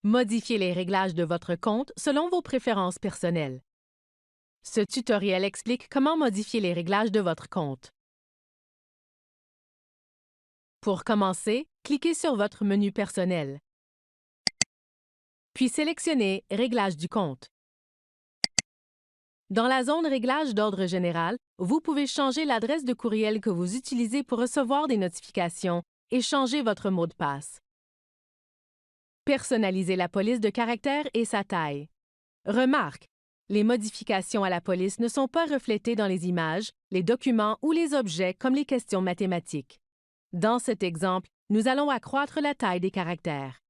Modifiez les réglages de votre compte selon vos préférences personnelles. Ce tutoriel explique comment modifier les réglages de votre compte. Pour commencer, cliquez sur votre menu personnel, puis sélectionnez Réglages du compte. Dans la zone Réglages d'ordre général, vous pouvez changer l'adresse de courriel que vous utilisez pour recevoir des notifications et changer votre mot de passe. Personnalisez la police de caractères et sa taille. Remarque, les modifications à la police ne sont pas reflétées dans les images, les documents ou les objets comme les questions mathématiques. Dans cet exemple, nous allons accroître la taille des caractères.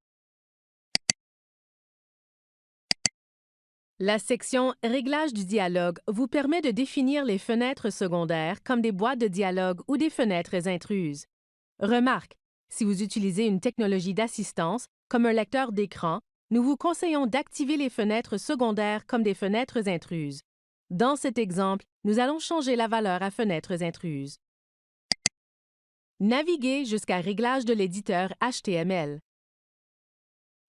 La section Réglages du dialogue vous permet de définir les fenêtres secondaires comme des boîtes de dialogue ou des fenêtres intruses. Remarque, si vous utilisez une technologie d'assistance, comme un lecteur d'écran, nous vous conseillons d'activer les fenêtres secondaires comme des fenêtres intruses. Dans cet exemple, nous allons changer la valeur à fenêtres intruses. Naviguez jusqu'à Réglages de l'éditeur HTML.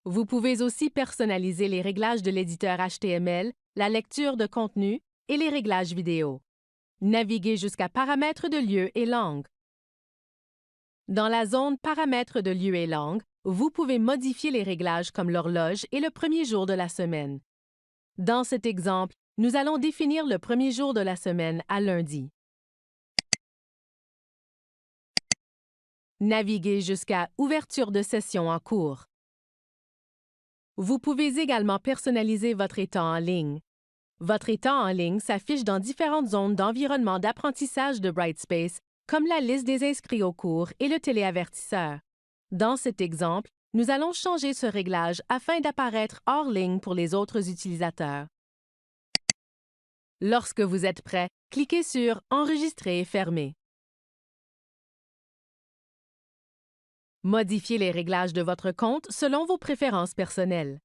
Vous pouvez aussi personnaliser les réglages de l'éditeur HTML, la lecture de contenu et les réglages vidéo. Naviguez jusqu'à Paramètres de lieu et langue. Dans la zone Paramètres de lieu et langue, vous pouvez modifier les réglages comme l'horloge et le premier jour de la semaine. Dans cet exemple, nous allons définir le premier jour de la semaine à lundi. Naviguez jusqu'à Ouverture de session en cours. Vous pouvez également personnaliser votre état en ligne. Votre état en ligne s'affiche dans différentes zones d'environnement d'apprentissage de Brightspace, comme la liste des inscrits au cours et le téléavertisseur. Dans cet exemple, nous allons changer ce réglage afin d'apparaître hors ligne pour les autres utilisateurs. Lorsque vous êtes prêt, cliquez sur Enregistrer et fermer. Modifiez les réglages de votre compte selon vos préférences personnelles.